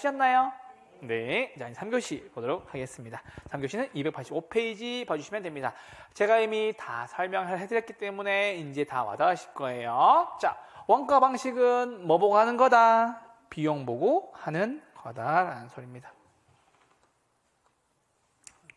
쓰셨나요? 네. 자, 3교시 보도록 하겠습니다. 3교시는 285페이지 봐주시면 됩니다. 제가 이미 다 설명을 해드렸기 때문에 이제 다 와닿으실 거예요. 자, 원가 방식은 뭐 보고 하는 거다? 비용 보고 하는 거다라는 소리입니다.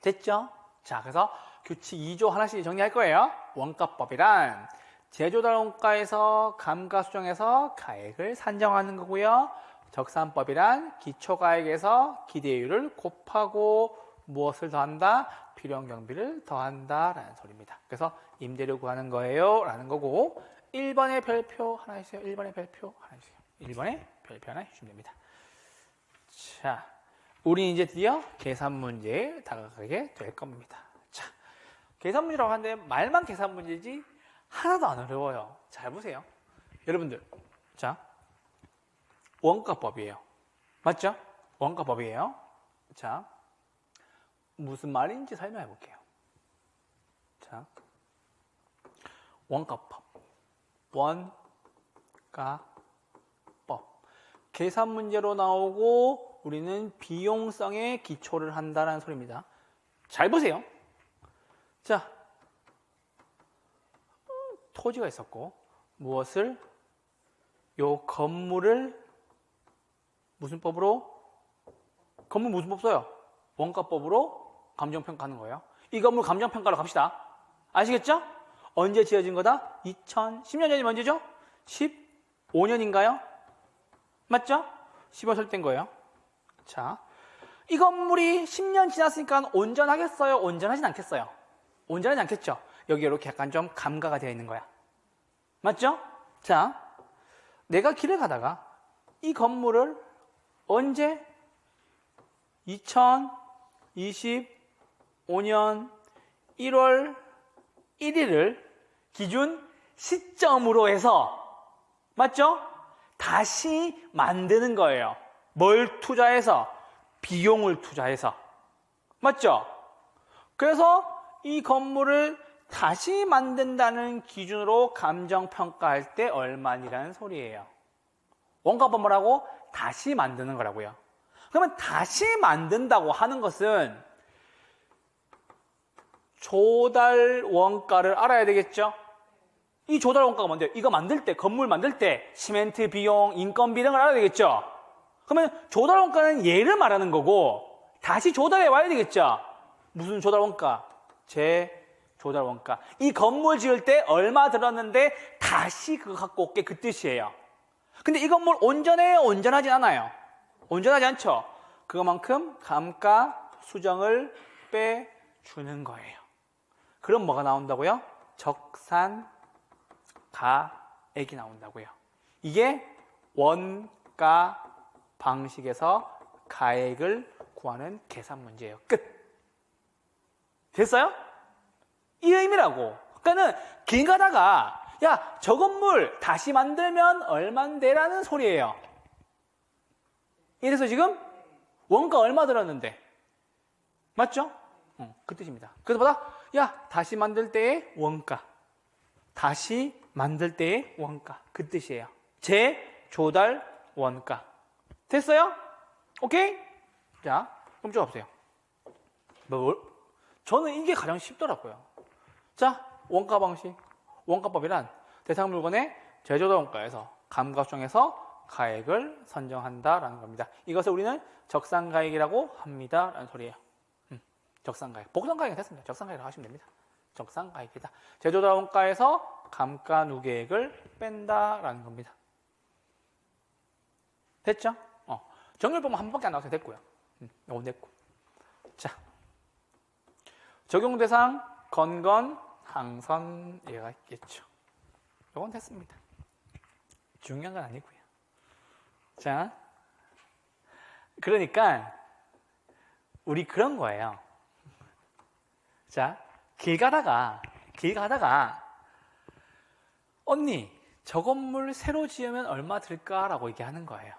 됐죠? 자, 그래서 규칙 2조 하나씩 정리할 거예요. 원가법이란 제조달 원가에서 감가수정해서 가액을 산정하는 거고요. 적산법이란 기초가액에서 기대율을 곱하고 무엇을 더한다? 필요한 경비를 더한다 라는 소리입니다. 그래서 임대료 구하는 거예요 라는 거고 1번의 별표 하나 주세요. 1번의 별표 하나 주세요. 1번의 별표 하나 주시면 됩니다. 자, 우리 이제 드디어 계산 문제에 다가가게 될 겁니다. 자, 계산 문제라고 하는데 말만 계산 문제지 하나도 안 어려워요. 잘 보세요. 여러분들, 자, 원가법이에요. 맞죠? 원가법이에요. 자, 무슨 말인지 설명해 볼게요. 자, 원가법. 원가법. 계산 문제로 나오고 우리는 비용성에 기초를 한다는 소리입니다. 잘 보세요. 자, 토지가 있었고 무엇을? 요 건물을 무슨 법으로? 건물 무슨 법 써요? 원가법으로 감정평가하는 거예요. 이 건물 감정평가로 갑시다. 아시겠죠? 언제 지어진 거다? 2010년 전이면 언제죠? 15년인가요? 맞죠? 15년 설된 거예요. 자, 이 건물이 10년 지났으니까 온전하겠어요? 온전하진 않겠어요? 온전하지 않겠죠? 여기 이렇게 약간 좀 감가가 되어 있는 거야. 맞죠? 자, 내가 길을 가다가 이 건물을 언제? 2025년 1월 1일을 기준 시점으로 해서, 맞죠? 다시 만드는 거예요. 뭘 투자해서? 비용을 투자해서. 맞죠? 그래서 이 건물을 다시 만든다는 기준으로 감정평가할 때 얼마니라는 소리예요. 원가법 뭐라고? 다시 만드는 거라고요. 그러면 다시 만든다고 하는 것은 조달 원가를 알아야 되겠죠? 이 조달 원가가 뭔데요? 이거 만들 때, 건물 만들 때 시멘트 비용, 인건비 등을 알아야 되겠죠? 그러면 조달 원가는 얘를 말하는 거고 다시 조달해 와야 되겠죠? 무슨 조달 원가? 조달 원가. 이 건물 지을 때 얼마 들었는데 다시 그거 갖고 올게, 그 뜻이에요. 근데 이 건물 온전해요? 온전하지 않아요? 온전하지 않죠? 그만큼 감가 수정을 빼주는 거예요. 그럼 뭐가 나온다고요? 적산 가액이 나온다고요. 이게 원가 방식에서 가액을 구하는 계산 문제예요. 끝. 됐어요? 이 의미라고. 그러니까는 길 가다가 야, 저 건물 다시 만들면 얼만데라는 소리예요. 이래서 지금 원가 얼마 들었는데, 맞죠? 그 뜻입니다. 그래서 보다 야, 다시 만들 때의 원가, 다시 만들 때의 원가, 그 뜻이에요. 재조달 원가. 됐어요? 오케이? 자, 그럼 좀 보세요. 저는 이게 가장 쉽더라고요. 자, 원가 방식. 원가법이란 대상 물건의 제조달 원가에서 감가수정해서 가액을 선정한다라는 겁니다. 이것을 우리는 적산가액이라고 합니다라는 소리예요. 적산가액. 복선가액은 됐습니다. 적산가액이라고 하시면 됩니다. 적산가액이다. 제조달 원가에서 감가누계액을 뺀다라는 겁니다. 됐죠? 정렬법은 한 번밖에 안 나와서 됐고요. 이건 됐고. 자, 적용 대상 건건 항선 얘가 있겠죠. 이건 됐습니다. 중요한 건 아니고요. 자, 그러니까 우리 그런 거예요. 자, 길 가다가 언니, 저 건물 새로 지으면 얼마 들까라고 얘기하는 거예요.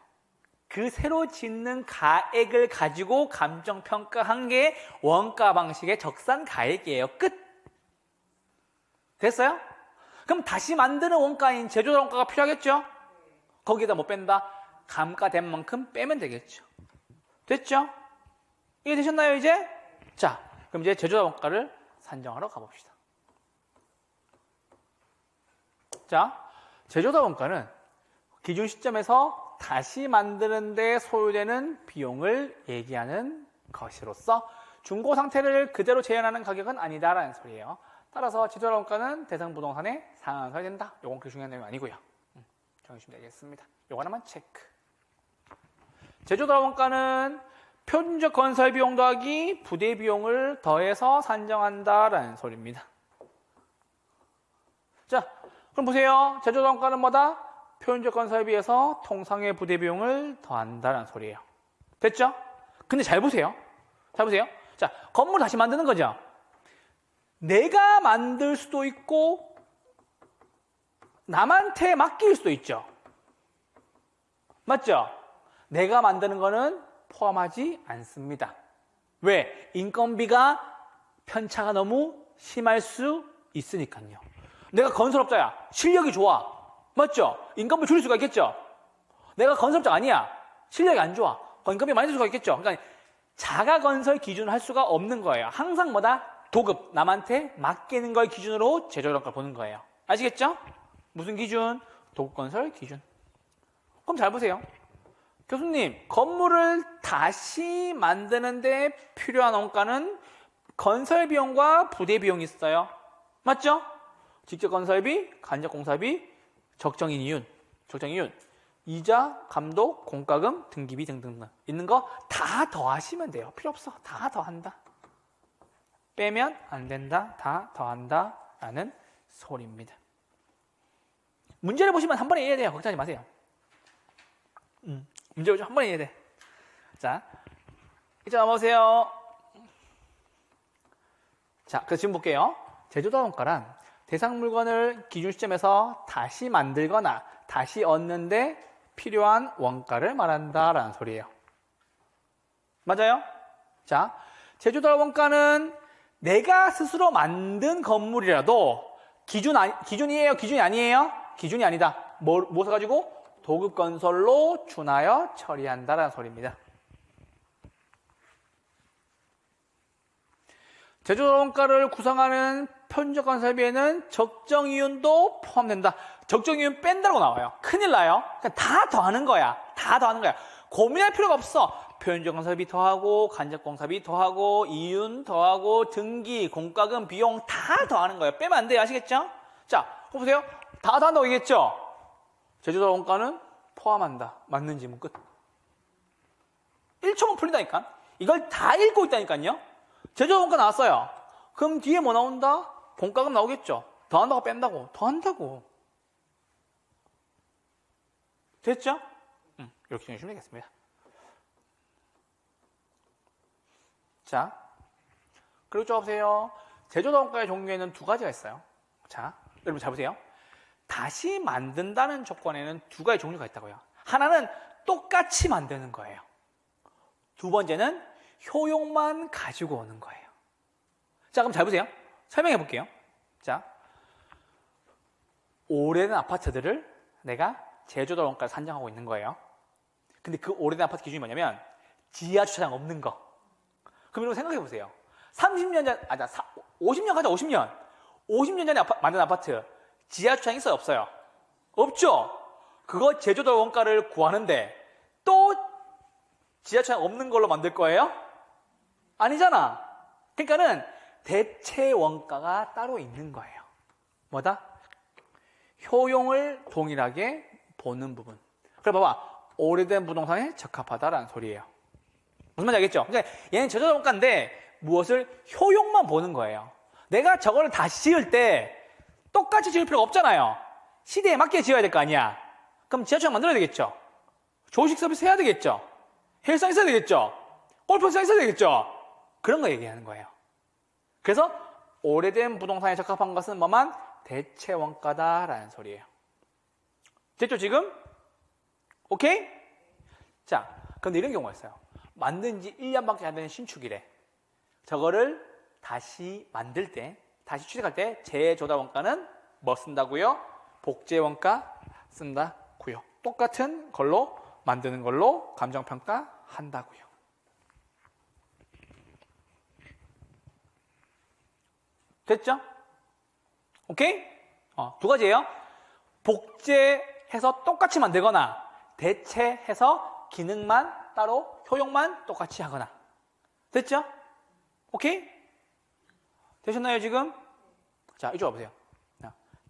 그 새로 짓는 가액을 가지고 감정평가한 게 원가 방식의 적산 가액이에요. 끝. 됐어요? 그럼 다시 만드는 원가인 제조달 원가가 필요하겠죠? 거기에다 뭐 뺀다? 감가된 만큼 빼면 되겠죠. 됐죠? 이게 되셨나요, 이제? 자, 그럼 이제 제조사 원가를 산정하러 가봅시다. 자, 제조사 원가는 기준 시점에서 다시 만드는 데 소요되는 비용을 얘기하는 것으로서 중고 상태를 그대로 재현하는 가격은 아니다라는 소리예요. 따라서 제조사 원가는 대상 부동산에 상한가가 된다. 요건 그렇게 중요한 내용이 아니고요. 정해주시면 되겠습니다. 요거 하나만 체크. 제조사 원가는 표준적 건설 비용 더하기 부대 비용을 더해서 산정한다라는 소리입니다. 자, 그럼 보세요. 제조사 원가는 뭐다? 표준적 건설비에서 통상의 부대 비용을 더한다는 소리예요. 됐죠? 근데 잘 보세요. 잘 보세요. 자, 건물 다시 만드는 거죠. 내가 만들 수도 있고 남한테 맡길 수도 있죠. 맞죠? 내가 만드는 거는 포함하지 않습니다. 왜? 인건비가 편차가 너무 심할 수 있으니까요. 내가 건설업자야. 실력이 좋아. 맞죠? 인건비 줄일 수가 있겠죠? 내가 건설업자 아니야. 실력이 안 좋아. 인건비 많이 줄 수가 있겠죠? 그러니까 자가 건설 기준을 할 수가 없는 거예요. 항상 뭐다? 도급, 남한테 맡기는 걸 기준으로 제조원가를 보는 거예요. 아시겠죠? 무슨 기준? 도급 건설 기준. 그럼 잘 보세요. 교수님, 건물을 다시 만드는데 필요한 원가는 건설 비용과 부대 비용이 있어요. 맞죠? 직접 건설비, 간접 공사비, 적정인 이윤, 이자, 감독, 공과금, 등기비 등등등 있는 거 다 더하시면 돼요. 필요 없어. 다 더한다. 빼면 안 된다. 다 더한다. 라는 소리입니다. 문제를 보시면 한 번에 이해해야 돼요. 걱정하지 마세요. 문제를 한 번에 이해해야 돼. 자, 이제 넘어오세요. 자, 그래서 지금 볼게요. 제조사 원가란 대상 물건을 기준 시점에서 다시 만들거나 다시 얻는데 필요한 원가를 말한다라는 소리예요. 맞아요? 자, 제조사 원가는 내가 스스로 만든 건물이라도 기준이에요? 기준이 아니에요? 기준이 아니다. 뭐 써가지고? 도급 건설로 준하여 처리한다라는 소리입니다. 제조사 원가를 구성하는 편적 건설비에는 적정 이윤도 포함된다. 적정 이윤 뺀다고 나와요. 큰일 나요. 그냥 다 더하는 거야. 다 더하는 거야. 고민할 필요가 없어. 편적 건설비 더하고 간접 공사비 더하고 이윤 더하고 등기, 공과금, 비용 다 더하는 거예요. 빼면 안 돼요. 아시겠죠? 자, 보세요. 다 더한다고 얘기했죠? 제조사 원가는 포함한다. 맞는 지문 끝. 1초만 풀린다니까. 이걸 다 읽고 있다니까요. 제조사 원가 나왔어요. 그럼 뒤에 뭐 나온다? 공과금 나오겠죠. 더한다고 뺀다고. 더한다고. 됐죠? 이렇게 정해주시면 되겠습니다. 자, 그리고 좀 보세요. 제조사 원가의 종류에는 두 가지가 있어요. 자, 여러분 잘 보세요. 다시 만든다는 조건에는 두 가지 종류가 있다고요. 하나는 똑같이 만드는 거예요. 두 번째는 효용만 가지고 오는 거예요. 자, 그럼 잘 보세요. 설명해 볼게요. 자, 오래된 아파트들을 내가 제조사 원가를 산정하고 있는 거예요. 근데 그 오래된 아파트 기준이 뭐냐면 지하 주차장 없는 거. 그럼 여러분 생각해 보세요. 30년 전, 50년 가자, 50년. 50년 전에 만든 아파트 지하 주차장 있어요, 없어요? 없죠? 그거 제조사 원가를 구하는데 또 지하 주차장 없는 걸로 만들 거예요? 아니잖아. 그러니까는 대체 원가가 따로 있는 거예요. 뭐다? 효용을 동일하게 보는 부분. 그래 봐봐. 오래된 부동산에 적합하다라는 소리예요. 무슨 말인지 알겠죠? 그러니까 얘는 제조사 원가인데 무엇을? 효용만 보는 거예요. 내가 저거를 다시 지을 때 똑같이 지을 필요가 없잖아요. 시대에 맞게 지어야 될 거 아니야. 그럼 지하철 만들어야 되겠죠. 조식 서비스 해야 되겠죠. 헬스장 있어야 되겠죠. 골프장 있어야 되겠죠. 그런 거 얘기하는 거예요. 그래서 오래된 부동산에 적합한 것은 뭐만? 대체 원가다라는 소리예요. 됐죠 지금? 오케이? 자, 근데 이런 경우가 있어요. 만든 지 1년밖에 안 되는 신축이래. 저거를 다시 만들 때, 다시 취득할 때 제조사 원가는 뭐 쓴다고요? 복제 원가 쓴다고요. 똑같은 걸로 만드는 걸로 감정평가 한다고요. 됐죠? 오케이? 두 가지예요. 복제해서 똑같이 만들거나 대체해서 기능만 따로 효용만 똑같이 하거나. 됐죠? 오케이? 되셨나요 지금? 자, 이쪽 와보세요.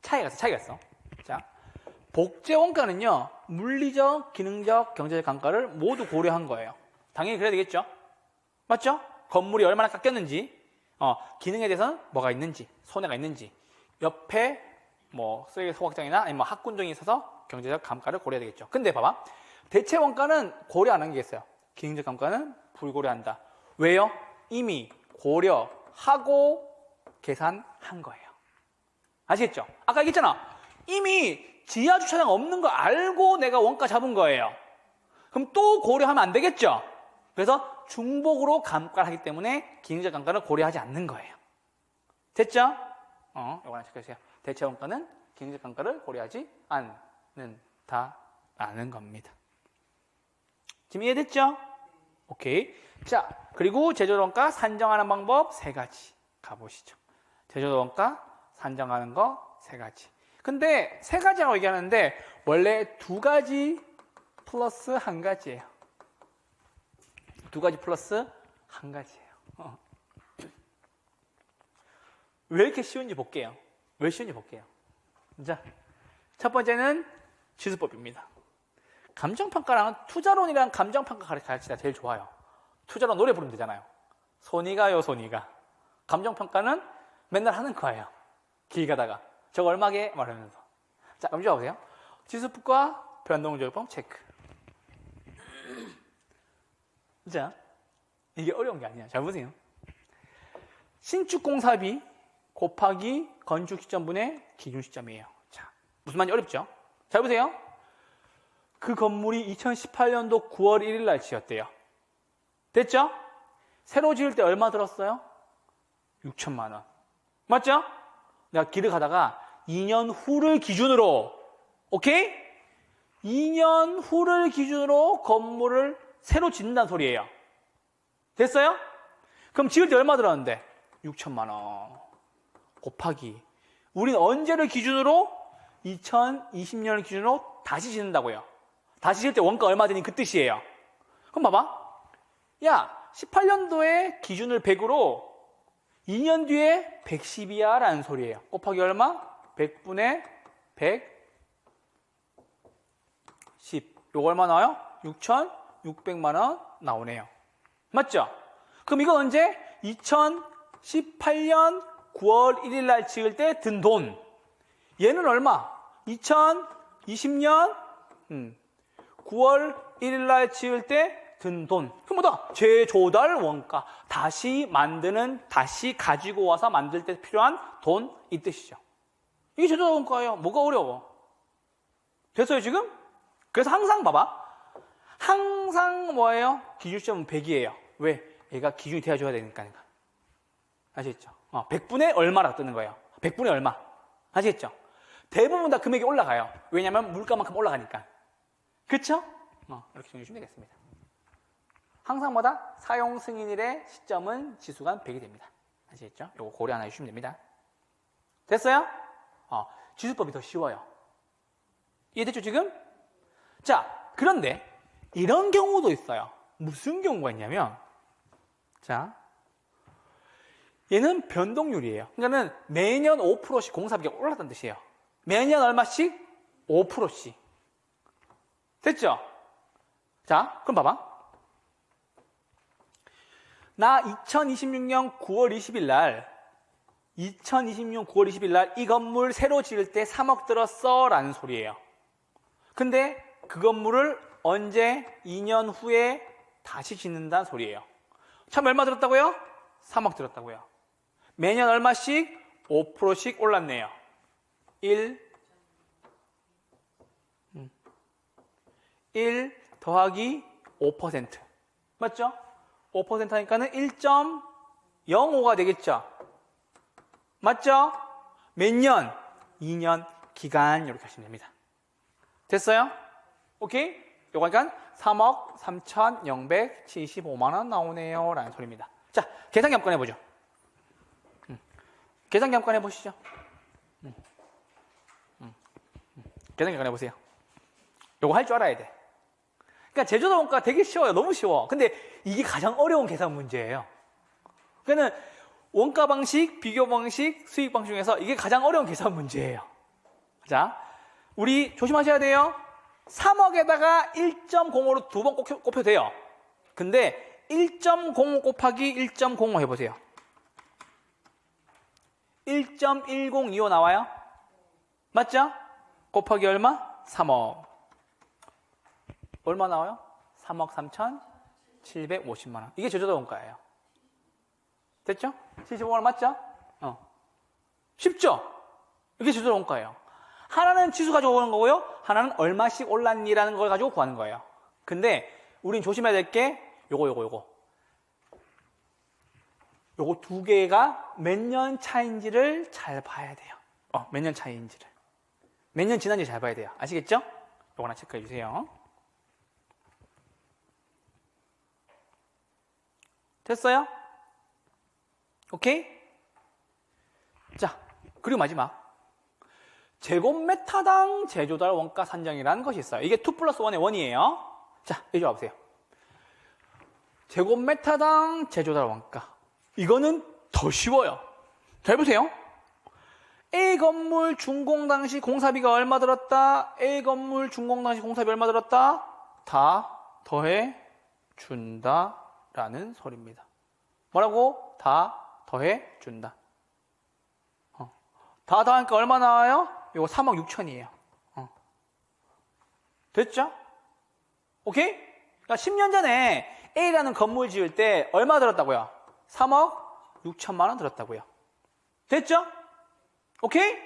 차이가 있어. 자, 복제 원가는요, 물리적, 기능적, 경제적 감가를 모두 고려한 거예요. 당연히 그래야 되겠죠? 맞죠? 건물이 얼마나 깎였는지, 기능에 대해서는 뭐가 있는지, 손해가 있는지, 옆에 뭐 쓰레기 소각장이나 아니면 학군정이 있어서 경제적 감가를 고려해야 되겠죠. 근데 봐봐, 대체 원가는 고려 안 한 게 있어요. 기능적 감가는 불고려한다. 왜요? 이미 고려하고 계산한 거예요. 아시겠죠? 아까 얘기했잖아. 이미 지하 주차장 없는 거 알고 내가 원가 잡은 거예요. 그럼 또 고려하면 안 되겠죠? 그래서 중복으로 감가를 하기 때문에 기능적 감가를 고려하지 않는 거예요. 됐죠? 이거 하나 체크해주세요. 대체 원가는 기능적 감가를 고려하지 않는다라는 겁니다. 지금 이해됐죠? 오케이. 자, 그리고 제조도 원가 산정하는 방법 3가지 가보시죠. 제조도 원가 산정하는 거 3가지. 근데 3가지라고 얘기하는데 원래 2가지 플러스 1가지예요. 2가지 플러스 1가지예요. 왜 이렇게 쉬운지 볼게요. 왜 쉬운지 볼게요. 자, 첫 번째는 지수법입니다. 감정평가랑은 투자론이랑 감정평가 가르치다 제일 좋아요. 투자론 노래 부르면 되잖아요. 손이 가요, 손이 가. 감정평가는 맨날 하는 거예요. 길 가다가. 저거 얼마게? 말하면서. 자, 그럼 보세요. 지수법과 변동조율법 체크. 자, 이게 어려운 게 아니야. 잘 보세요. 신축공사비 곱하기 건축 시점분의 기준 시점이에요. 자, 무슨 말인지 어렵죠? 잘 보세요. 그 건물이 2018년도 9월 1일 날 지었대요. 됐죠? 새로 지을 때 얼마 들었어요? 6천만 원. 맞죠? 내가 길을 가다가 2년 후를 기준으로, 오케이? 2년 후를 기준으로 건물을 새로 짓는다는 소리예요. 됐어요? 그럼 지을 때 얼마 들었는데? 6천만 원. 곱하기. 우린 언제를 기준으로? 2020년을 기준으로 다시 짓는다고요. 다시 지을 때 원가 얼마 되니 그 뜻이에요. 그럼 봐봐. 야, 18년도에 기준을 100으로 2년 뒤에 110이야 라는 소리예요. 곱하기 얼마? 100분의 110. 요거 얼마 나와요? 6,600만 원 나오네요. 맞죠? 그럼 이건 언제? 2018년 9월 1일 날 지을 때 든 돈. 얘는 얼마? 2020년 9월 1일 날 지을 때 든 돈. 그럼 뭐다? 재조달 원가. 다시 만드는, 다시 가지고 와서 만들 때 필요한 돈, 이 뜻이죠. 이게 재조달 원가예요. 뭐가 어려워? 됐어요, 지금? 그래서 항상 봐봐. 항상 뭐예요? 기준 시점은 100이에요. 왜? 얘가 기준이 되어줘야 되니까. 아시겠죠? 100분의 얼마라고 뜨는 거예요. 100분의 얼마. 아시겠죠? 대부분 다 금액이 올라가요. 왜냐하면 물가만큼 올라가니까. 그쵸? 이렇게 정리해 주시면 되겠습니다. 항상 뭐다? 사용 승인일의 시점은 지수가 100이 됩니다. 아시겠죠? 요거 고려 하나 해주시면 됩니다. 됐어요? 지수법이 더 쉬워요. 이해됐죠, 지금? 자, 그런데 이런 경우도 있어요. 무슨 경우가 있냐면, 자, 얘는 변동률이에요. 그러니까는 매년 5%씩 공사비가 올랐다는 뜻이에요. 매년 얼마씩? 5%씩. 됐죠? 자, 그럼 봐봐. 나 2026년 9월 20일 날, 2026년 9월 20일 날 이 건물 새로 지을 때 3억 들었어 라는 소리예요. 근데 그 건물을 언제? 2년 후에 다시 짓는다는 소리예요. 참 얼마 들었다고요? 3억 들었다고요. 매년 얼마씩? 5%씩 올랐네요. 1 더하기 5%. 맞죠? 5% 하니까는 1.05가 되겠죠? 맞죠? 몇 년? 2년 기간 이렇게 하시면 됩니다. 됐어요? 오케이? 요거 하니까 3억 3,075만 원 나오네요 라는 소리입니다. 자, 계산기 한번 꺼내보죠. 계산기 한번 해보시죠. 계산기 한번 해보세요. 요거 할 줄 알아야 돼. 그러니까 제조달 원가 되게 쉬워요. 너무 쉬워. 근데 이게 가장 어려운 계산 문제예요. 그러니까 원가 방식, 비교 방식, 수익 방식 중에서 이게 가장 어려운 계산 문제예요. 자, 우리 조심하셔야 돼요. 3억에다가 1.05로 두 번 곱혀도 돼요. 근데 1.05 곱하기 1.05 해보세요. 1.1025 나와요? 맞죠? 곱하기 얼마? 3억. 얼마 나와요? 3억 3,750만 원. 이게 제조달 원가예요. 됐죠? 75만 원 맞죠? 쉽죠? 이게 제조달 원가예요. 하나는 지수 가지고 오는 거고요. 하나는 얼마씩 올랐니라는 걸 가지고 구하는 거예요. 근데 우린 조심해야 될 게 요거 두 개가 몇 년 차인지를 잘 봐야 돼요. 몇 년 차이인지를. 몇 년 지난지 잘 봐야 돼요. 아시겠죠? 요거 하나 체크해 주세요. 됐어요? 오케이? 자, 그리고 마지막. 제곱미터당 제조달 원가 산정이라는 것이 있어요. 이게 2 플러스 1의 1이에요. 자, 이리 와보세요. 제곱미터당 제조달 원가. 이거는 더 쉬워요. 잘 보세요. A 건물 준공 당시 공사비가 얼마 들었다? A 건물 준공 당시 공사비 얼마 들었다? 다 더해 준다라는 소리입니다. 뭐라고? 다 더해 준다. 다 더하니까 얼마 나와요? 이거 3억 6천이에요. 됐죠? 오케이? 그러니까 10년 전에 A라는 건물 지을 때 얼마 들었다고요? 3억 6천만 원 들었다고요. 됐죠? 오케이?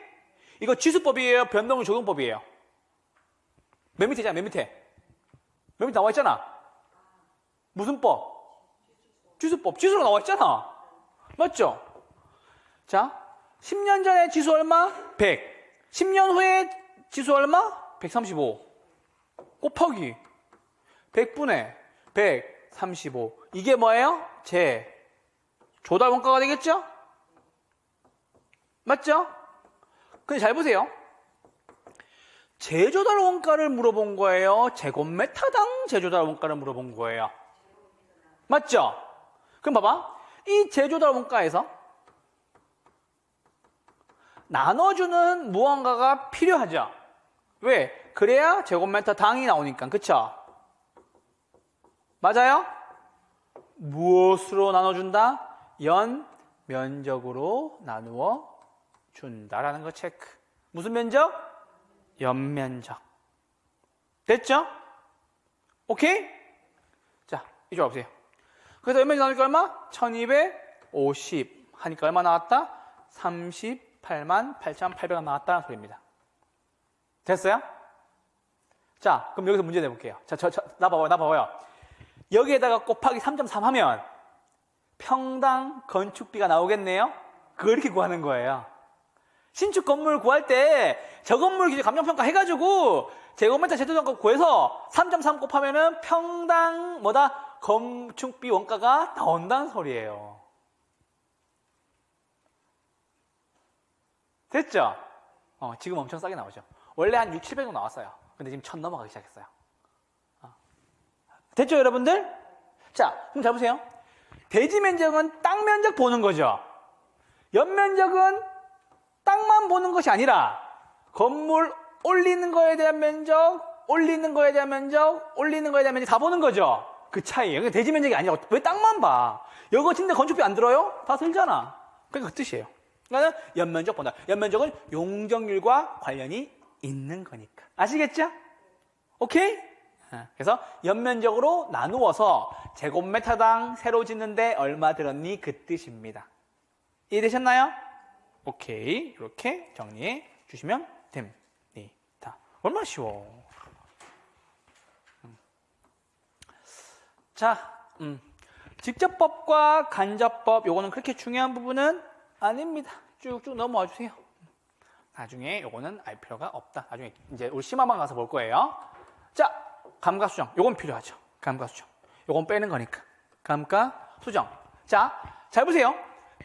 이거 지수법이에요? 변동률 적용법이에요? 맨 밑에잖아, 맨 밑에. 맨 밑에 나와 있잖아. 무슨 법? 지수법. 지수로 나와 있잖아. 맞죠? 자, 10년 전에 지수 얼마? 100. 10년 후에 지수 얼마? 135. 곱하기 100분의 135. 이게 뭐예요? 제 조달 원가가 되겠죠? 맞죠? 근데 잘 보세요. 제조달 원가를 물어본 거예요? 제곱미터당 제조달 원가를 물어본 거예요? 맞죠? 그럼 봐봐. 이 제조달 원가에서 나눠주는 무언가가 필요하죠? 왜? 그래야 제곱미터 당이 나오니까. 그쵸? 맞아요? 무엇으로 나눠준다? 연 면적으로 나누어 준다라는 거 체크. 무슨 면적? 연면적. 됐죠? 오케이? 자, 이쪽 와보세요. 그래서 연면적 나누니까 얼마? 1250 하니까 얼마 나왔다? 38만 8,800원 나왔다는 소리입니다. 됐어요? 자, 그럼 여기서 문제 내볼게요. 자, 나 봐봐요. 여기에다가 곱하기 3.3 하면 평당 건축비가 나오겠네요? 그걸 이렇게 구하는 거예요. 신축 건물 구할 때 저 건물 기준 감정평가 해가지고 제곱미터 제조단가 구해서 3.3 곱하면은 평당 뭐다? 건축비 원가가 나온다는 소리예요. 됐죠? 지금 엄청 싸게 나오죠. 원래 한 6, 700 정도 나왔어요. 근데 지금 1000 넘어가기 시작했어요. 됐죠, 여러분들? 자, 그럼 잘 보세요. 대지 면적은 땅 면적 보는 거죠. 연면적은 땅만 보는 것이 아니라 건물 올리는 거에 대한 면적, 올리는 거에 대한 면적, 올리는 거에 대한 면적 다 보는 거죠. 그 차이예요. 그러니까 대지 면적이 아니라 왜 땅만 봐? 이거 진짜 건축비 안 들어요? 다 들잖아. 그러니까 그 뜻이에요. 그러니까 연면적 본다. 연면적은 용적률과 관련이 있는 거니까. 아시겠죠? 오케이? 그래서 연면적으로 나누어서 제곱미터당 새로 짓는데 얼마 들었니? 그 뜻입니다. 이해되셨나요? 오케이. 이렇게 정리해 주시면 됩니다. 얼마나 쉬워. 자, 직접법과 간접법, 요거는 그렇게 중요한 부분은 아닙니다. 쭉쭉 넘어와 주세요. 나중에 요거는 알 필요가 없다. 나중에 이제 우리 심화반 가서 볼 거예요. 자, 감가수정. 요건 필요하죠. 감가수정. 요건 빼는 거니까. 감가수정. 자, 잘 보세요.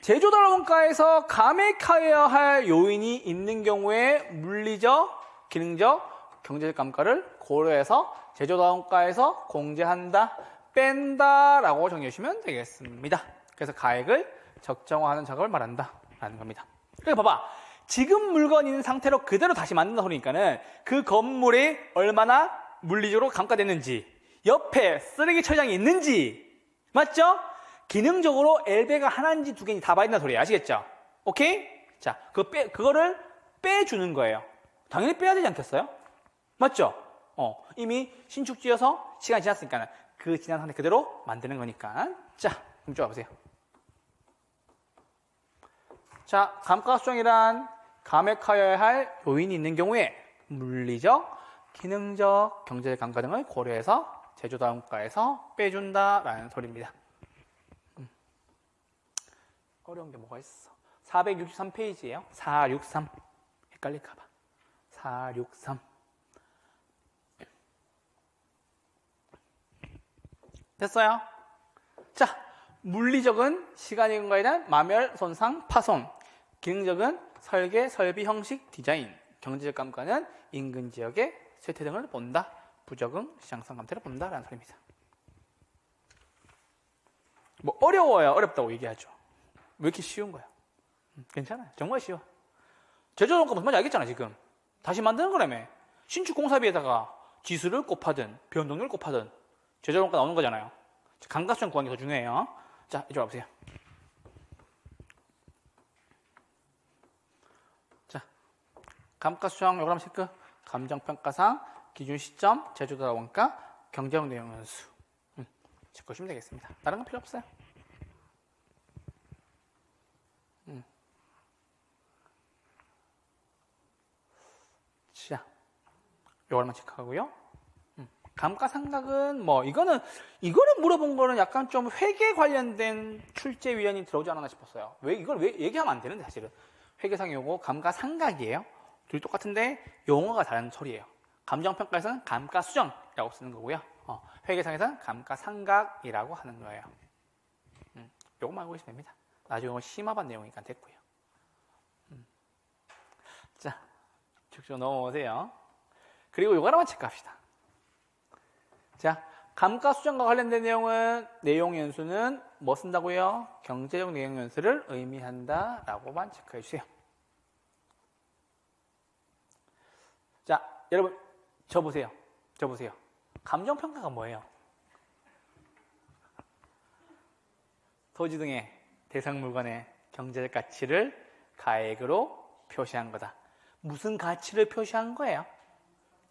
제조달 원가에서 감액하여야 할 요인이 있는 경우에 물리적, 기능적, 경제적 감가를 고려해서 제조달 원가에서 공제한다, 뺀다라고 정리해 주시면 되겠습니다. 그래서 가액을 적정화하는 작업을 말한다 라는 겁니다. 그래서 봐봐. 지금 물건이 있는 상태로 그대로 다시 만든다 소리니까는 그 건물이 얼마나 물리적으로 감가됐는지, 옆에 쓰레기 처리장이 있는지, 맞죠? 기능적으로 엘베가 하나인지 두 개인지 다 봐야 된다는 소리예요. 아시겠죠? 오케이? 자, 그거를 빼주는 거예요. 당연히 빼야 되지 않겠어요? 맞죠? 이미 신축 지어서 시간이 지났으니까 그 지난 상태 그대로 만드는 거니까. 자, 그럼 쭉 와보세요. 자, 감가수정이란 감액하여야 할 요인이 있는 경우에 물리적, 기능적, 경제적 감가 등을 고려해서 제조단가에서 빼준다라는 소리입니다. 어려운 게 뭐가 있어? 463페이지예요. 463. 헷갈릴까봐. 463. 됐어요? 자, 물리적은 시간의 근거에 대한 마멸, 손상, 파손. 기능적은 설계, 설비, 형식, 디자인. 경제적 감가는 인근 지역의 쇠퇴 등을 본다. 부적응, 시장성 감퇴를 본다라는 소리입니다. 뭐 어려워야 어렵다고 얘기하죠. 왜 이렇게 쉬운 거야? 괜찮아요. 정말 쉬워. 제조원가 무슨 말인지 알겠잖아, 지금. 다시 만드는 거라며. 신축 공사비에다가 지수를 곱하든 변동률을 곱하든 제조원가 나오는 거잖아요. 감가수정 구하는 게 더 중요해요. 자, 이쪽 와보세요. 자, 감가수정 요거 한번 체크. 감정평가상, 기준 시점, 제조다 원가, 경제적 내용 연수. 체크하시면 되겠습니다. 다른 건 필요 없어요. 자, 요걸만 체크하고요. 감가상각은 뭐 이거를 물어본 거는 약간 좀 회계 관련된 출제위원이 들어오지 않았나 싶었어요. 이걸 왜 얘기하면 안 되는데 사실은 회계상 요거 감가상각이에요. 둘이 똑같은데 용어가 다른 소리예요. 감정평가에서는 감가수정이라고 쓰는 거고요. 회계상에서는 감가상각이라고 하는 거예요. 요것만 알고 계시면 됩니다. 나중에 이거 심화반 내용이니까 됐고요. 자, 쭉쭉 넘어오세요. 그리고 요거 하나만 체크합시다. 자, 감가수정과 관련된 내용 연수는 뭐 쓴다고요? 경제적 내용 연수를 의미한다 라고만 체크해 주세요. 자, 여러분 저 보세요. 감정평가가 뭐예요? 토지 등의 대상 물건의 경제적 가치를 가액으로 표시한 거다. 무슨 가치를 표시한 거예요?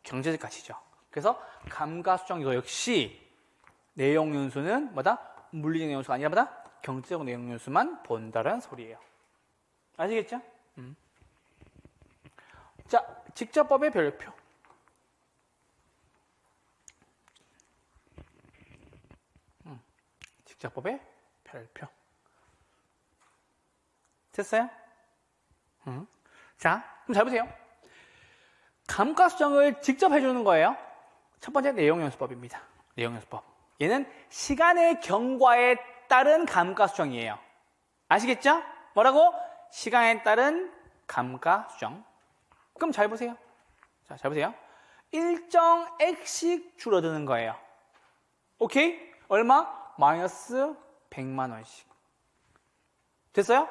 경제적 가치죠. 그래서 감가수정 이거 역시 내용 연수는 뭐다? 물리적 내용 연수가 아니라 뭐다? 경제적 내용 연수만 본다라는 소리예요. 아시겠죠? 자, 직접법의 별표. 직접법의 별표. 됐어요? 자, 그럼 잘 보세요. 감가수정을 직접 해주는 거예요. 첫 번째 내용연수법입니다. 내용연수법. 얘는 시간의 경과에 따른 감가수정이에요. 아시겠죠? 뭐라고? 시간에 따른 감가수정. 그럼 잘 보세요. 자, 잘 보세요. 일정 액씩 줄어드는 거예요. 오케이? 얼마? 마이너스 100만 원씩. 됐어요?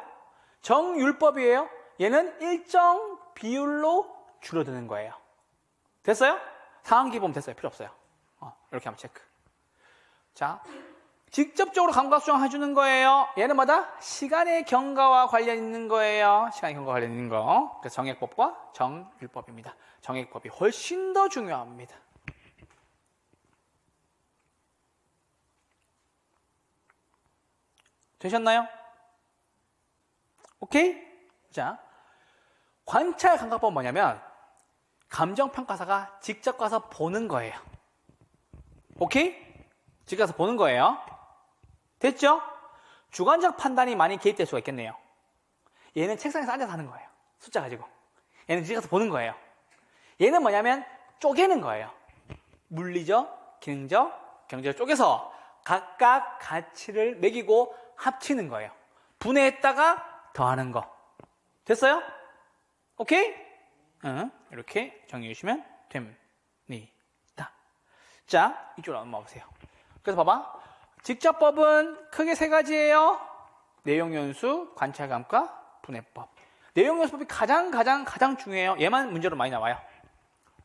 정율법이에요. 얘는 일정 비율로 줄어드는 거예요. 됐어요? 상한기 보면 됐어요. 필요 없어요. 이렇게 한번 체크. 자, 직접적으로 감가수정 해주는 거예요. 얘는 뭐다? 시간의 경과와 관련 있는 거예요. 시간의 경과와 관련 있는 거. 그래서 정액법과 정율법입니다. 정액법이 훨씬 더 중요합니다. 되셨나요? 오케이? 자, 관찰 감가법은 뭐냐면 감정평가사가 직접 가서 보는 거예요. 오케이? 직접 가서 보는 거예요. 됐죠? 주관적 판단이 많이 개입될 수가 있겠네요. 얘는 책상에서 앉아서 하는 거예요. 숫자 가지고. 얘는 직접 가서 보는 거예요. 얘는 뭐냐면 쪼개는 거예요. 물리적, 기능적, 경제적 쪼개서 각각 가치를 매기고 합치는 거예요. 분해했다가 더하는 거. 됐어요? 오케이? 이렇게 정리해 주시면 됩니다. 자, 이쪽으로 한번 와보세요. 그래서 봐봐. 직접법은 크게 세 가지예요. 내용연수, 관찰감과 분해법. 내용연수법이 가장 중요해요. 얘만 문제로 많이 나와요.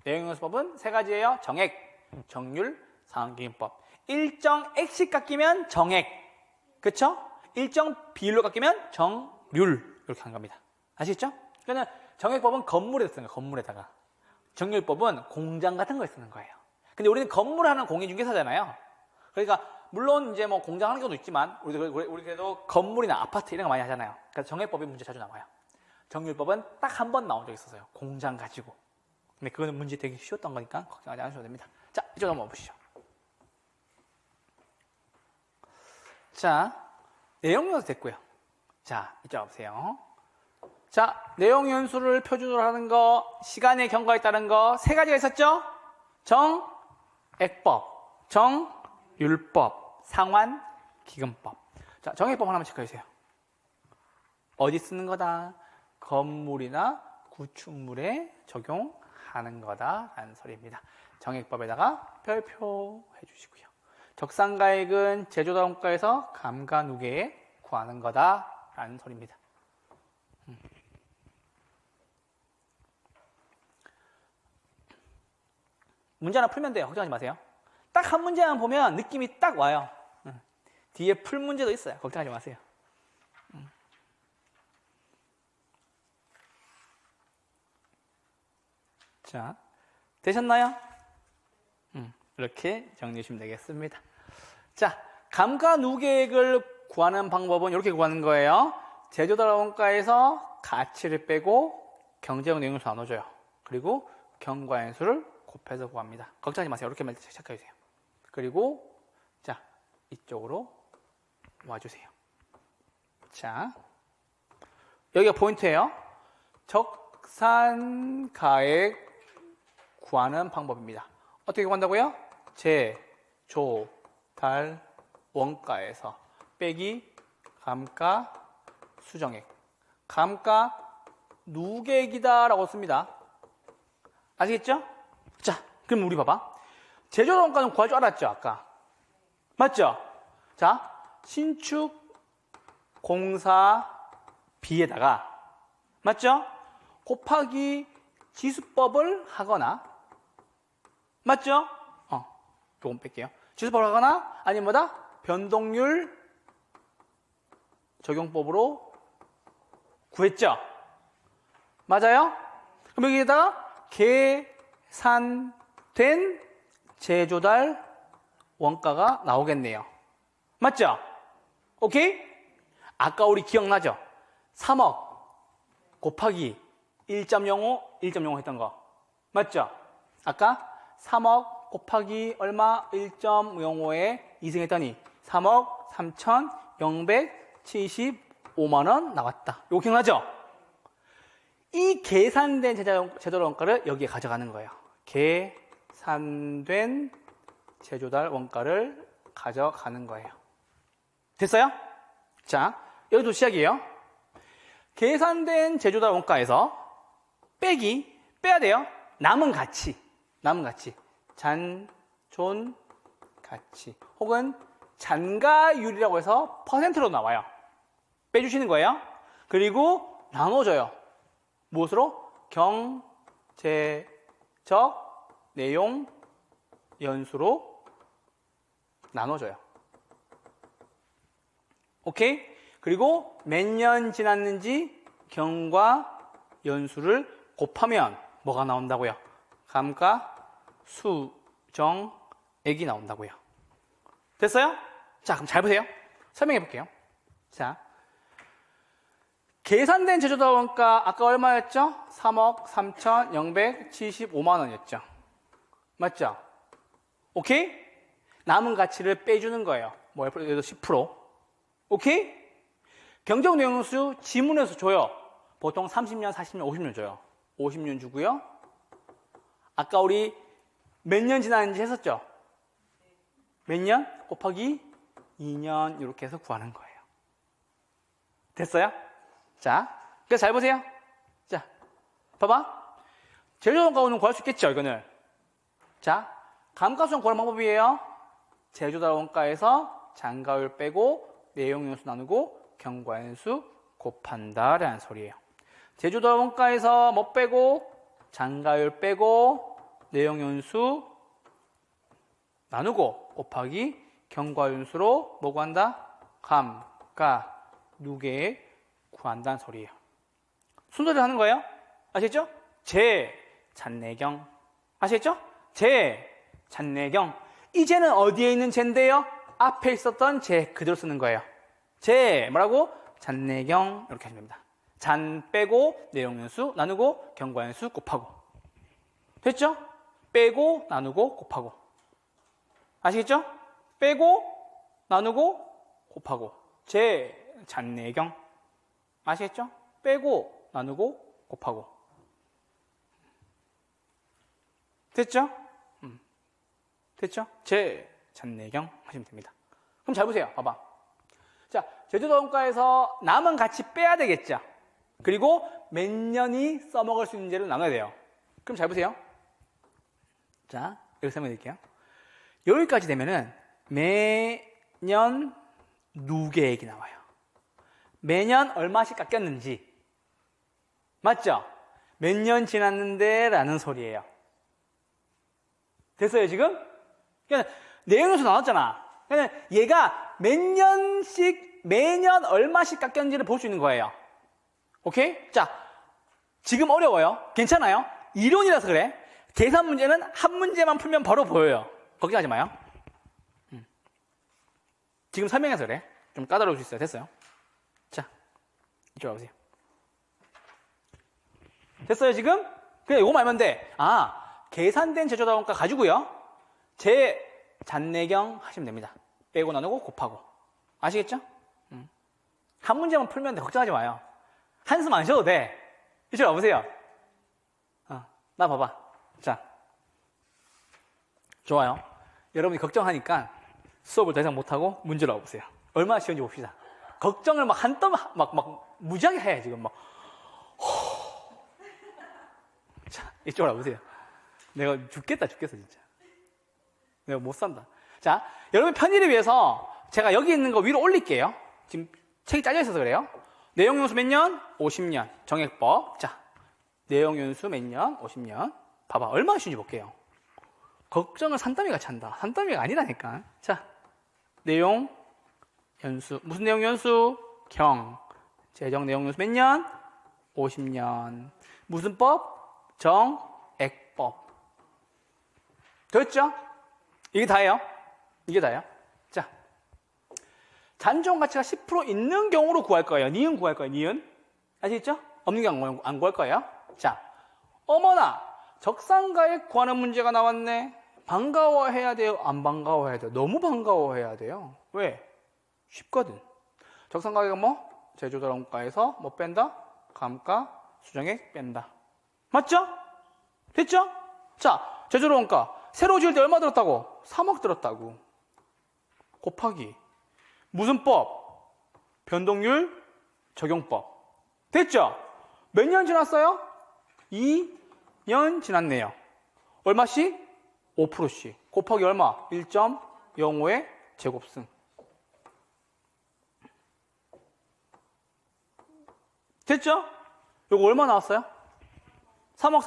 내용연수법은 세 가지예요. 정액, 정률, 상환기금법. 일정 액씩 깎이면 정액, 그쵸? 일정 비율로 깎이면 정률, 이렇게 하는 겁니다. 아시겠죠? 그러니까 정액법은 건물에다 쓰는 거예요. 건물에다가. 정률법은 공장 같은 거에 쓰는 거예요. 근데 우리는 건물을 하는 공인중개사잖아요. 그러니까 물론 이제 뭐 공장 하는 경우도 있지만 우리 그래도 건물이나 아파트 이런 거 많이 하잖아요. 그래서 정액법이 문제 자주 나와요. 정률법은 딱 한 번 나온 적이 있었어요. 공장 가지고. 근데 그거는 문제 되게 쉬웠던 거니까 걱정하지 않으셔도 됩니다. 자, 이쪽 한번 보시죠. 자, 내용연수 됐고요. 자, 이쪽 보세요. 자, 내용연수를 표준으로 하는 거, 시간의 경과에 따른 거 세 가지가 있었죠? 정액법, 정률법, 상환기금법. 자, 정액법 하나만 체크해 주세요. 어디 쓰는 거다? 건물이나 구축물에 적용하는 거다라는 소리입니다. 정액법에다가 별표 해주시고요. 적산가액은 제조자원가에서 감가누계에 구하는 거다라는 소리입니다. 문제 하나 풀면 돼요. 걱정하지 마세요. 딱 한 문제만 보면 느낌이 딱 와요. 뒤에 풀 문제도 있어요. 걱정하지 마세요. 자, 되셨나요? 이렇게 정리해 주시면 되겠습니다. 자, 감가누계액을 구하는 방법은 이렇게 구하는 거예요. 제조자원가에서 가치를 빼고 경제적 내용을 나눠줘요. 그리고 경과연수를 곱해서 구합니다. 걱정하지 마세요. 이렇게만 체크해 주세요. 그리고 자, 이쪽으로 와주세요. 자, 여기가 포인트예요. 적산가액 구하는 방법입니다. 어떻게 구한다고요? 제조달원가에서 빼기 감가수정액. 감가누계액이다라고 씁니다. 아시겠죠? 자, 그럼 우리 봐봐. 제조원가는 구할 줄 알았죠, 아까? 맞죠? 자, 신축 공사비에다가 맞죠? 곱하기 지수법을 하거나 맞죠? 조금 뺄게요. 지수법을 하거나 아니면 뭐다? 변동률 적용법으로 구했죠? 맞아요? 그럼 여기에다가 계산된 제조달 원가가 나오겠네요. 맞죠? 오케이? 아까 우리 기억나죠? 3억 곱하기 1.05, 1.05 했던 거. 맞죠? 아까 3억 곱하기 얼마? 1.05에 이승했더니 3억 3,075만 원 나왔다. 이거 기억나죠? 이 계산된 제조달 원가를 여기에 가져가는 거예요. 계산된 제조달 원가를 가져가는 거예요. 됐어요? 자, 여기도 시작이에요. 계산된 제조달 원가에서 빼야 돼요. 남은 가치. 잔존 가치. 혹은 잔가율이라고 해서 퍼센트로 나와요. 빼주시는 거예요. 그리고 나눠줘요. 무엇으로? 경제적 내용 연수로 나눠줘요. 오케이? 그리고 몇 년 지났는지 경과 연수를 곱하면 뭐가 나온다고요? 감가수정액이 나온다고요. 됐어요? 자, 그럼 잘 보세요. 설명해 볼게요. 자, 계산된 제조달 원가 아까 얼마였죠? 3억 3,075만 원이었죠. 맞죠? 오케이? 남은 가치를 빼주는 거예요. 뭐 예를 들어 10%. 오케이? 경제적 내용수 지문에서 줘요. 보통 30년, 40년, 50년 줘요. 50년 주고요. 아까 우리 몇 년 지났는지 했었죠? 몇 년? 곱하기 2년 이렇게 해서 구하는 거예요. 됐어요? 자, 그래서 잘 보세요. 자, 봐봐. 제조달원가는 구할 수 있겠죠, 이거는. 자, 감가수는 구하는 방법이에요. 제조달원가에서 잔가율 빼고 내용연수 나누고 경과연수 곱한다라는 소리예요. 제조달원가에서 뭐 빼고 잔가율 빼고 내용연수 나누고 곱하기 경과연수로 뭐 구한다? 감, 가, 누계 구한다는 소리예요. 순서대로 하는 거예요. 아시겠죠? 제, 잔내경. 아시겠죠? 제, 잔내경. 이제는 어디에 있는 제인데요? 앞에 있었던 제 그대로 쓰는 거예요. 제, 뭐라고? 잔내경. 이렇게 하시면 됩니다. 잔 빼고 내용연수 나누고 경과연수 곱하고. 됐죠? 빼고 나누고 곱하고. 아시겠죠? 빼고 나누고 곱하고. 제, 잔내경. 아시겠죠? 빼고 나누고 곱하고. 됐죠? 됐죠? 제, 잔내경 하시면 됩니다. 그럼 잘 보세요. 봐봐. 자, 제조달원가에서 남은 같이 빼야 되겠죠? 그리고 몇 년이 써먹을 수 있는지를 나눠야 돼요. 그럼 잘 보세요. 자, 여기 설명해 드릴게요. 여기까지 되면은 매년 누계액이 나와요. 매년 얼마씩 깎였는지. 맞죠? 몇 년 지났는데 라는 소리예요. 됐어요, 지금? 그러니까 내용에서 나왔잖아. 그러니까 얘가 몇 년씩, 매년 얼마씩 깎였는지를 볼 수 있는 거예요. 오케이? 자, 지금 어려워요. 괜찮아요? 이론이라서 그래. 계산 문제는 한 문제만 풀면 바로 보여요. 걱정하지 마요. 지금 설명해서 그래. 좀 까다로울 수 있어요. 됐어요? 자, 이쪽으로 와보세요. 됐어요, 지금? 그냥 요거 말면 돼. 아, 계산된 제조달원가 가지고요. 제 잔내경 하시면 됩니다. 빼고 나누고 곱하고. 아시겠죠? 한 문제만 풀면 돼. 걱정하지 마요. 한숨 안 쉬어도 돼. 이쪽으로 와보세요. 나 봐봐. 자, 좋아요. 여러분이 걱정하니까 수업을 더 이상 못하고 문제로 와보세요. 얼마나 쉬운지 봅시다. 걱정을 막 막 무지하게 해, 지금 막. 자, 이쪽으로 와보세요. 내가 죽겠어, 진짜. 내가 못 산다. 자, 여러분 편의를 위해서 제가 여기 있는 거 위로 올릴게요. 지금 책이 잘려 있어서 그래요. 내용연수 몇 년? 50년. 정액법. 자, 내용연수 몇 년? 50년. 봐봐, 얼마나 쉬운지 볼게요. 걱정을 산더미 같이 한다. 산더미가 아니라니까. 자, 내용 연수. 무슨 내용 연수? 경. 재정 내용 연수 몇 년? 50년. 무슨 법? 정액법. 됐죠? 이게 다예요. 이게 다예요. 자, 잔존 가치가 10% 있는 경우로 구할 거예요. 니은 구할 거예요. 니은. 아시겠죠? 없는 경우 안 구할 거예요. 자, 어머나 적산가액 구하는 문제가 나왔네. 반가워해야 돼요? 안 반가워해야 돼요? 너무 반가워해야 돼요. 왜? 쉽거든. 적산가액은 뭐? 제조달원가에서 뭐 뺀다? 감가, 수정액 뺀다. 맞죠? 됐죠? 자, 제조달원가 새로 지을 때 얼마 들었다고? 3억 들었다고. 곱하기 무슨 법? 변동률 적용법. 됐죠? 몇 년 지났어요? 2년 지났네요. 얼마씩? 5%씩. 곱하기 얼마? 1.05의 제곱승. 됐죠? 이거 얼마 나왔어요? 3억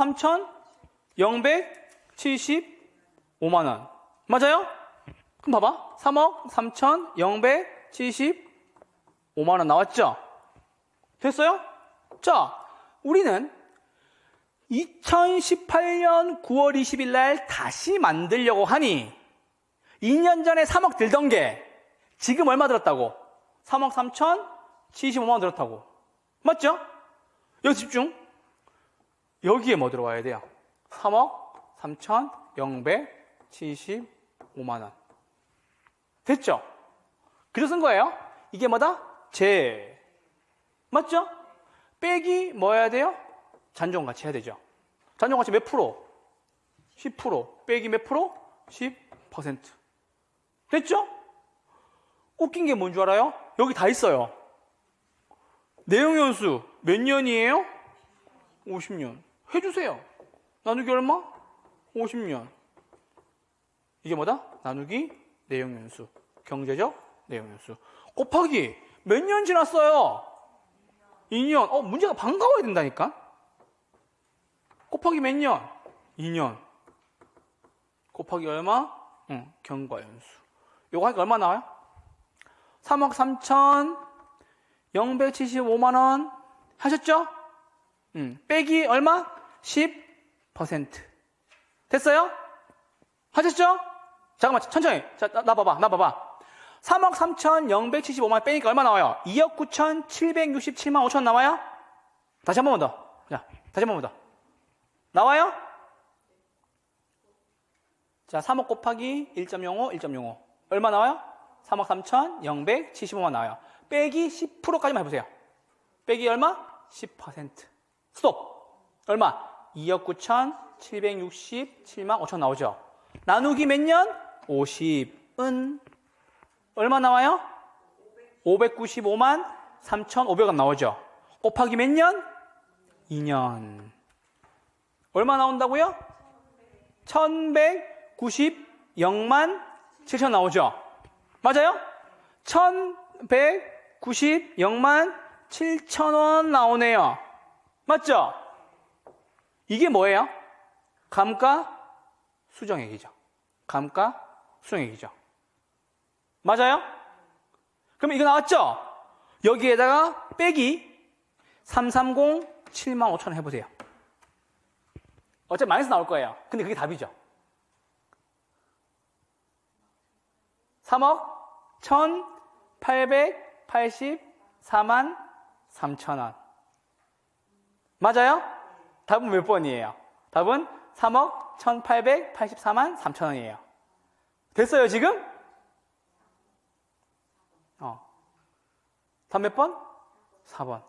3,075만 원. 맞아요? 그럼 봐봐. 3억 3,075만 원 나왔죠? 됐어요? 자, 우리는 2018년 9월 20일 날 다시 만들려고 하니 2년 전에 3억 들던 게 지금 얼마 들었다고? 3억 3,075만 원 들었다고. 맞죠? 여기 집중. 여기에 뭐 들어와야 돼요? 3억 3,075만 원. 됐죠? 그래서 쓴 거예요. 이게 뭐다? 제. 맞죠? 빼기 뭐 해야 돼요? 잔존가치 해야 되죠. 잔존가치 몇 프로? 10%. 빼기 몇 프로? 10%. 됐죠? 웃긴 게 뭔 줄 알아요? 여기 다 있어요. 내용연수 몇 년이에요? 50년. 해주세요. 나누기 얼마? 50년. 이게 뭐다? 나누기 내용연수. 경제적 내용연수. 곱하기 몇 년 지났어요? 2년. 문제가 반가워야 된다니까? 곱하기 몇 년? 2년. 곱하기 얼마? 경과연수. 요거 하니까 얼마 나와요? 3억 3,075만 원 하셨죠? 빼기 얼마? 10%. 됐어요? 하셨죠? 잠깐만, 천천히. 자, 나 봐봐. 3억 3,075만 원 빼니까 얼마 나와요? 2억 9,767만 5천 나와요? 다시 한 번만 더. 자, 다시 한 번만 더. 나와요? 자, 3억 곱하기 1.05, 1.05. 얼마 나와요? 3억 3,075만 나와요. 빼기 10%까지만 해보세요. 빼기 얼마? 10%. 스톱. 얼마? 2억 9,767만 5천 나오죠. 나누기 몇 년? 50은 얼마 나와요? 595만 3,500원 나오죠. 곱하기 몇 년? 2년. 얼마 나온다고요? 1,190만 7천 나오죠. 맞아요? 1,190만 7천 원 나오네요. 맞죠? 이게 뭐예요? 감가수정액이죠. 감가수정액이죠. 맞아요? 그럼 이거 나왔죠? 여기에다가 빼기 330 7만 5천 원 해보세요. 어차피 마이너스 나올 거예요. 근데 그게 답이죠. 3억 1,884만 3천 원. 맞아요? 답은 몇 번이에요? 답은 3억 1,884만 3천 원이에요. 됐어요, 지금? 답 몇 번? 4번.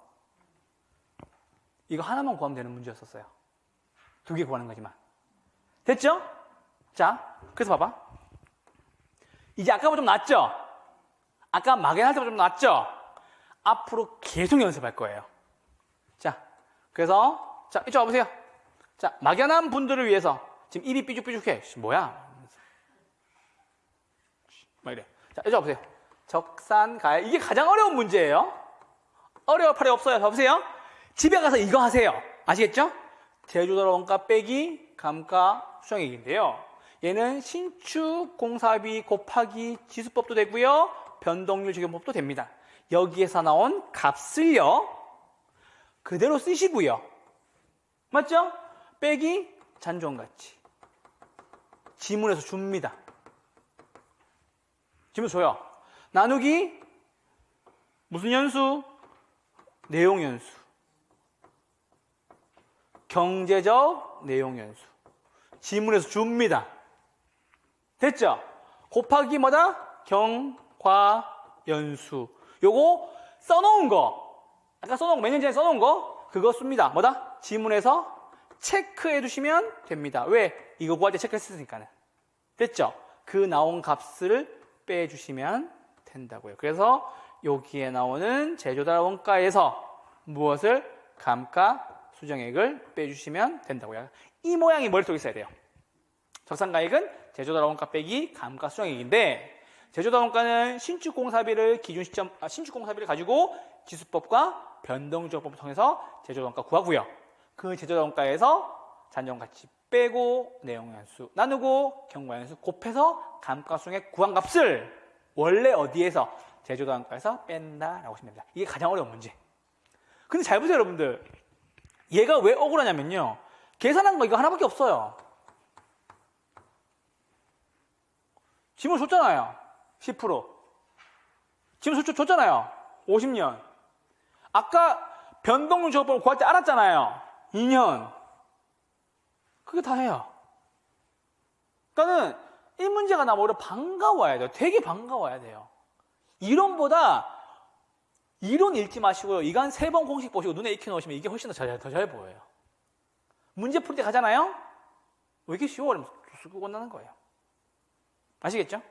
이거 하나만 구하면 되는 문제였었어요. 2개 구하는 거지만. 됐죠? 자, 그래서 봐봐. 이제 아까보다 좀 낫죠? 아까 막연할 때보다 좀 낫죠? 앞으로 계속 연습할 거예요. 자, 그래서 자, 이쪽 와보세요. 자, 막연한 분들을 위해서 지금 입이 삐죽삐죽해. 뭐야? 막 이래. 자, 이쪽 와보세요. 적산가액. 이게 가장 어려운 문제예요. 어려울 팔이 없어요. 봐보세요. 집에 가서 이거 하세요. 아시겠죠? 제조달 원가 빼기 감가수정액인데요. 얘는 신축 공사비 곱하기 지수법도 되고요. 변동률 적용법도 됩니다. 여기에서 나온 값을요. 그대로 쓰시고요. 맞죠? 빼기 잔존가치. 지문에서 줍니다. 지문 줘요. 나누기 무슨 연수? 내용연수. 경제적 내용연수. 지문에서 줍니다. 됐죠? 곱하기 뭐다? 경과연수. 요거 써놓은 거. 아까 써놓은 거, 몇 년 전에 써놓은 거, 그거 씁니다. 뭐다? 지문에서 체크해 두시면 됩니다. 왜? 이거 구할 때 체크했으니까는. 됐죠? 그 나온 값을 빼주시면 된다고요. 그래서 여기에 나오는 제조달 원가에서 무엇을? 감가수정액을 빼주시면 된다고요. 이 모양이 머릿속에 있어야 돼요. 적산가액은 제조달 원가 빼기 감가수정액인데, 제조달 원가는 신축공사비를 신축공사비를 가지고 지수법과 변동적법을 통해서 제조달 원가 구하고요. 그 제조달 원가에서 잔존가치 빼고 내용연수 나누고 경과연수 곱해서 감가수정액 구한 값을 원래 어디에서? 제조달 원가에서 뺀다라고 하시면 됩니다. 이게 가장 어려운 문제. 근데 잘 보세요, 여러분들. 얘가 왜 억울하냐면요. 계산한 거 이거 하나밖에 없어요. 지문 줬잖아요. 10%. 지문 줬잖아요. 50년. 아까 변동률 적용법을 구할 때 알았잖아요. 2년. 그게 다예요. 그러니까는 이 문제가 나면 오히려 반가워야 돼요. 되게 반가워야 돼요. 이론보다 이론 읽지 마시고요. 이거 한 3번 공식 보시고 눈에 익혀놓으시면 이게 훨씬 더 잘 보여요. 문제 풀 때 가잖아요. 왜 이렇게 쉬워? 그러면 쑥 끝나는 거예요. 아시겠죠?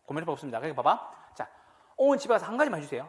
고민해볼 수 없습니다. 그러니까 봐봐. 자, 오늘 집에 가서 한 가지만 해주세요.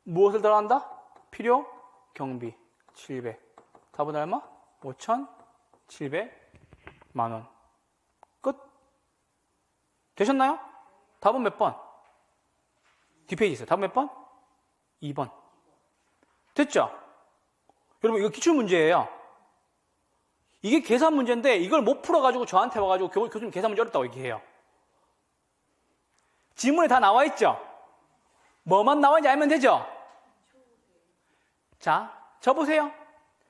무엇을 더한다? 필요, 경비 700. 답은 얼마? 5,700만 원. 끝. 되셨나요? 답은 몇 번? 뒷페이지 있어요. 답은 몇 번? 2번. 됐죠? 여러분, 이거 기출문제예요. 이게 계산 문제인데 이걸 못 풀어가지고 저한테 와가지고 교수님 계산 문제 어렵다고 얘기해요. 지문에 다 나와 있죠? 뭐만 나와 있는지 알면 되죠? 자, 적어보세요.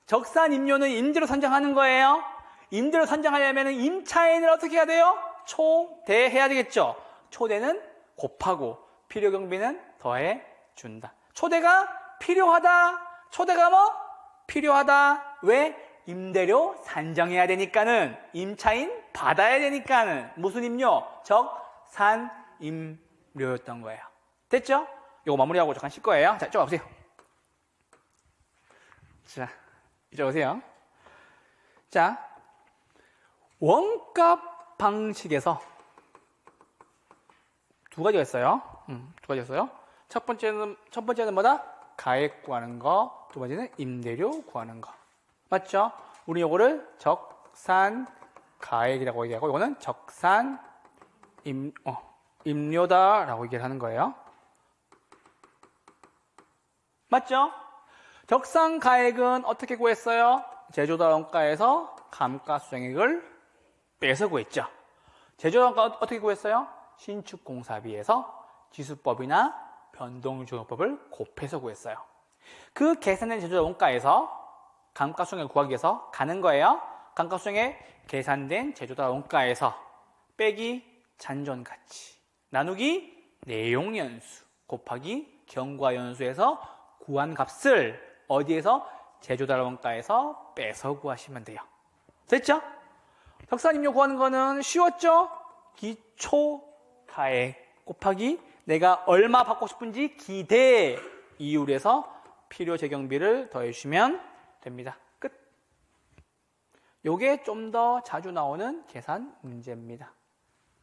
적산 임료는 임대로 선정하는 거예요. 임대로 선정하려면 임차인을 어떻게 해야 돼요? 초대해야 되겠죠? 초대는 곱하고 필요 경비는 더해 준다. 초대가 필요하다. 초대가 뭐? 필요하다. 왜? 임대료 산정해야 되니까는, 임차인 받아야 되니까는. 무슨 임료? 적산 임료였던 거예요. 됐죠? 이거 마무리하고 잠깐 쉴 거예요. 자, 이쪽 와보세요. 자, 이쪽 오세요. 자, 원가 방식에서 두 가지가 있어요. 두 가지가 있어요. 첫 번째는 뭐다? 가액 구하는 거. 두 번째는 임대료 구하는 거. 맞죠? 우리 요거를 적산 가액이라고 얘기하고, 이거는 적산 임료다라고 얘기를 하는 거예요. 맞죠? 적산 가액은 어떻게 구했어요? 제조달 원가에서 감가수정액을 빼서 구했죠. 제조달 원가 어떻게 구했어요? 신축공사비에서 지수법이나 변동조정법을 곱해서 구했어요. 그 계산된 제조달 원가에서 감가수정액을 구하기 위해서 가는 거예요. 감가수정액 계산된 제조달 원가에서 빼기 잔존가치 나누기 내용연수 곱하기 경과연수에서 구한 값을 어디에서? 제조달 원가에서 빼서 구하시면 돼요. 됐죠? 적산임료 구하는 거는 쉬웠죠? 기초가액 곱하기 내가 얼마 받고 싶은지 기대 이율에서 필요 재경비를 더해주시면 됩니다. 끝. 요게 좀 더 자주 나오는 계산 문제입니다.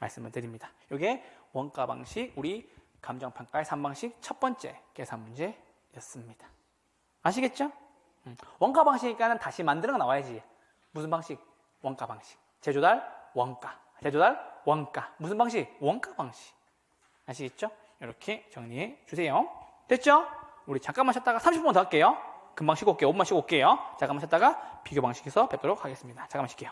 말씀을 드립니다. 요게 원가 방식, 우리 감정평가의 3방식 첫 번째 계산 문제였습니다. 아시겠죠? 원가 방식이니까는 다시 만드는 거 나와야지. 무슨 방식? 원가 방식. 제조달 원가. 제조달 원가. 무슨 방식? 원가 방식. 아시겠죠? 이렇게 정리해 주세요. 됐죠? 우리 잠깐만 쉬었다가 30분 더 할게요. 금방 쉬고 올게요. 5분만 쉬고 올게요. 잠깐만 쉬었다가 비교 방식에서 뵙도록 하겠습니다. 잠깐만 쉴게요.